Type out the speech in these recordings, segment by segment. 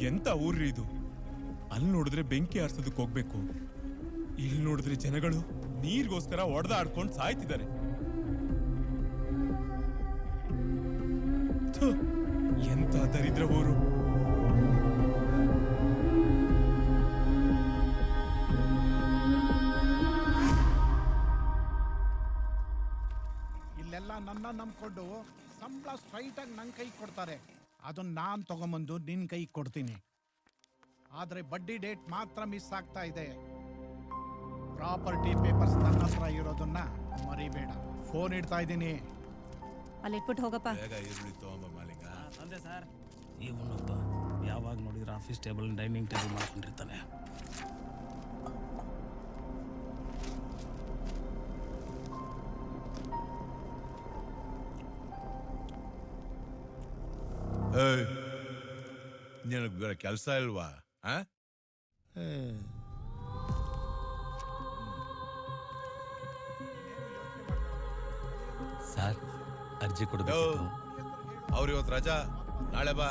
ಎಂತ ಊರ್ರಿ ಇದು? ಅಲ್ಲಿ ನೋಡಿದ್ರೆ ಬೆಂಕಿ ಆರ್ಸೋದಕ್ಕೆ ಹೋಗ್ಬೇಕು, ಇಲ್ಲಿ ನೋಡಿದ್ರೆ ಜನಗಳು ನೀರ್ಗೋಸ್ಕರ ಒಡೆದಾಡ್ಕೊಂಡು ಸಾಯ್ತಿದ್ದಾರೆ. ಎಂತ ದರಿದ್ರ ಊರು. ಇಲ್ಲೆಲ್ಲ ನನ್ನ ನಂಬ್ಕೊಂಡು ಸಂಬಳ ಸ್ಟ್ರೈಟ್ ಆಗಿ ನನ್ನ ಕೈ ಕೊಡ್ತಾರೆ. ಅದನ್ನ ನಾನು ತಗೊಂಬಂದು ನಿನ್ನ ಕೈ ಕೊಡ್ತೀನಿ. ಆದ್ರೆ ಬಡ್ಡಿ ಡೇಟ್ ಮಾತ್ರ ಮಿಸ್ ಆಗ್ತಾ ಇದೆ. ಪ್ರಾಪರ್ಟಿ ಪೇಪರ್ಸ್ ನನ್ನ ಹತ್ರ ಇರೋದನ್ನ ಮರಿಬೇಡ. ಫೋನ್ ಇಡ್ತಾ ಇದ್ದೀನಿ. ಅಲ್ಲಿ ಇಟ್ಬಿಟ್ಟು ಹೋಗಪ್ಪ. ಅಂದೆ ಸರ್, ಇವನೊಬ್ಬ ಯಾವಾಗ ನೋಡಿದ್ರೆ ಆಫೀಸ್ ಟೇಬಲ್ ಡೈನಿಂಗ್ ಟೇಬಲ್ ಮಾಡ್ಕೊಂಡಿರ್ತಾನೆ. ನಿನಗೆ ಬೇರೆ ಕೆಲಸ ಇಲ್ವಾ? ಸರ್, ಅರ್ಜಿ ಕೊಡಬೇಕು. ಅವ್ರು ಇವತ್ತು ರಜಾ, ನಾಳೆ ಬಾ.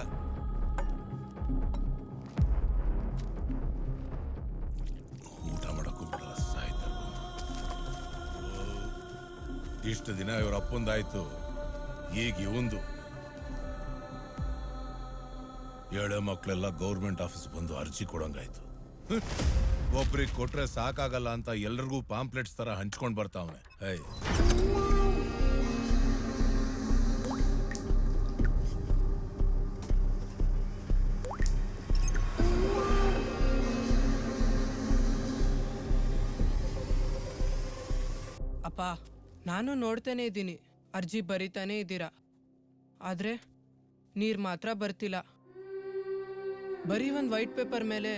ಊಟ ಮಾಡಕ್ಕೂ ಬಿಡಲ್ಲ, ಸಾಯ್ತಾರೆ. ಇಷ್ಟು ದಿನ ಇವ್ರ ಅಪ್ಪಂದಾಯ್ತು, ಈಗ ಇವಂದು. ಏಳೆ ಮಕ್ಕಳೆಲ್ಲ ಗೌರ್ಮೆಂಟ್ ಆಫೀಸ್ ಬಂದು ಅರ್ಜಿ ಕೊಡಂಗಾಯ್ತು. ಒಬ್ರಿಗೆ ಕೊಟ್ರೆ ಸಾಕಾಗಲ್ಲ ಅಂತ ಎಲ್ರಿಗೂ ಪಾಂಪ್ಲೆಟ್ಸ್ ತರ ಹಂಚ್ಕೊಂಡ್ ಬರ್ತಾವನೆ. ಅಪ್ಪ, ನಾನು ನೋಡ್ತಾನೆ ಇದ್ದೀನಿ, ಅರ್ಜಿ ಬರೀತಾನೆ ಇದ್ದೀರಾ, ಆದ್ರೆ ನೀರ್ ಮಾತ್ರ ಬರ್ತಿಲ್ಲ. ಬರೀ ಒಂದು ವೈಟ್ ಪೇಪರ್ ಮೇಲೆ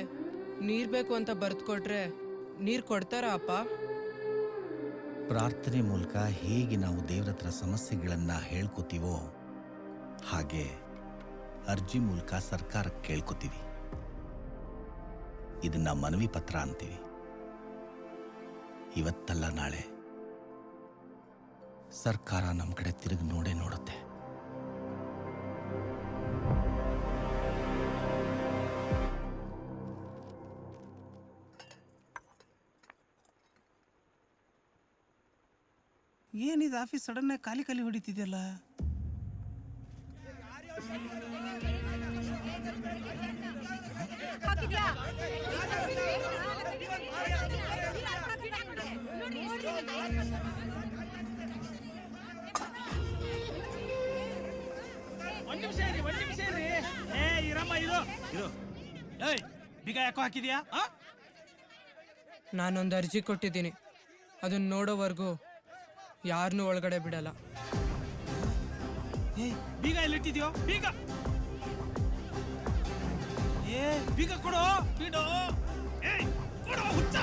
ನೀರ್ ಬೇಕು ಅಂತ ಬರ್ದ್ಕೊಟ್ರೆ ನೀರ್ ಕೊಡ್ತಾರಾ ಅಪ್ಪ? ಪ್ರಾರ್ಥನೆ ಮೂಲಕ ಹೇಗೆ ನಾವು ದೇವ್ರ ಹತ್ರ ಸಮಸ್ಯೆಗಳನ್ನ ಹೇಳ್ಕೊತೀವೋ ಹಾಗೆ ಅರ್ಜಿ ಮೂಲಕ ಸರ್ಕಾರಕ್ಕೆ ಕೇಳ್ಕೊತೀವಿ. ಇದನ್ನ ಮನವಿ ಪತ್ರ ಅಂತೀವಿ. ಇವತ್ತಲ್ಲ ನಾಳೆ ಸರ್ಕಾರ ನಮ್ಮ ಕಡೆ ತಿರುಗಿ ನೋಡೇ ನೋಡುತ್ತೆ. ಏನಿದು ಆಫೀಸ್ ಸಡನ್ ಖಾಲಿ ಖಾಲಿ ಹೊಡಿತಿದೆಯಲ್ಲ? ಬೀಗ ಯಾಕೋ ಹಾಕಿದ್ಯಾ? ನಾನೊಂದು ಅರ್ಜಿ ಕೊಟ್ಟಿದ್ದೀನಿ, ಅದನ್ನ ನೋಡೋವರೆಗೂ ಯಾರನ್ನೂ ಒಳಗಡೆ ಬಿಡಲ್ಲ. ಬೀಗ ಎಲ್ಲಿಟ್ಟಿದ್ಯೋ? ಬೀಗ ಬೀಗ ಕೊಡೋ, ಬಿಡೋ. ಕೊಡೋ ಹುಚ್ಚ,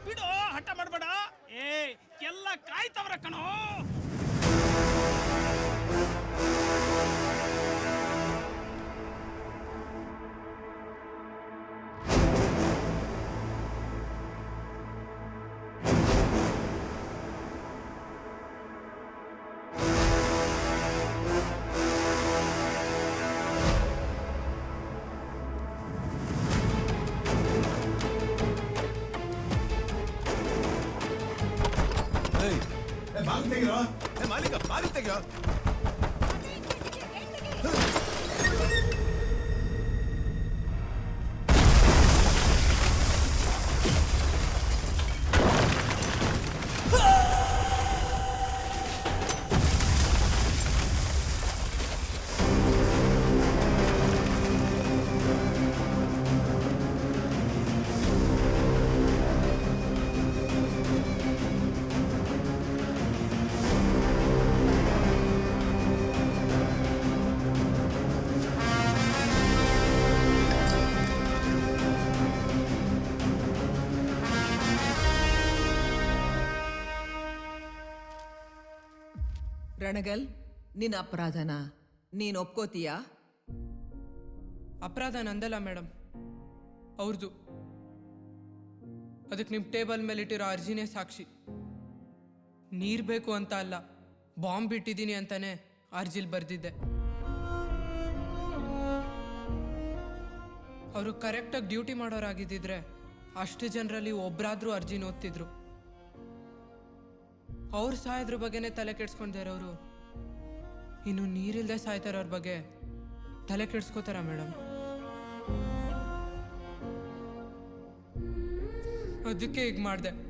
ಬಿಡೋ, ಹಠ ಮಾಡ್ಬೇಡ. ಎಲ್ಲ ಕಾಯ್ತವ್ರ ಕಣೋ. ಮಾಲೀಕ, ಬಾಗಿಲು ತೆಗೆಯೋ. ರಣಗಲ್, ನಿನ್ನ ಅಪರಾಧನ ನೀನು ಒಪ್ಕೋತೀಯಾ? ಅಪರಾಧ ನಂದಲ್ಲ ಮೇಡಮ್, ಅವ್ರದ್ದು. ಅದಕ್ಕೆ ನಿಮ್ಮ ಟೇಬಲ್ ಮೇಲೆ ಇಟ್ಟಿರೋ ಅರ್ಜಿನೇ ಸಾಕ್ಷಿ. ನೀರು ಬೇಕು ಅಂತ ಅಲ್ಲ, ಬಾಂಬ್ ಬಿಟ್ಟಿದ್ದೀನಿ ಅಂತಾನೆ ಅರ್ಜಿಲ್ ಬರ್ದಿದ್ದೆ. ಅವರು ಕರೆಕ್ಟಾಗಿ ಡ್ಯೂಟಿ ಮಾಡೋರಾಗಿದ್ದಿದ್ರೆ ಅಷ್ಟು ಜನರಲ್ಲಿ ಒಬ್ರಾದ್ರೂ ಅರ್ಜಿನ ಓದ್ತಿದ್ರು. ಅವ್ರು ಸಾಯೋದ್ರ ಬಗ್ಗೆನೇ ತಲೆ ಕೆಡ್ಸ್ಕೊಂಡೇ ಇರೋರು ಇನ್ನು ನೀರಿಲ್ದೆ ಸಾಯ್ತಾರವ್ರ ಬಗ್ಗೆ ತಲೆ ಕೆಡ್ಸ್ಕೋತಾರ ಮೇಡಮ್? ಅದಕ್ಕೆ ಈಗ ಮಾಡಿದೆ.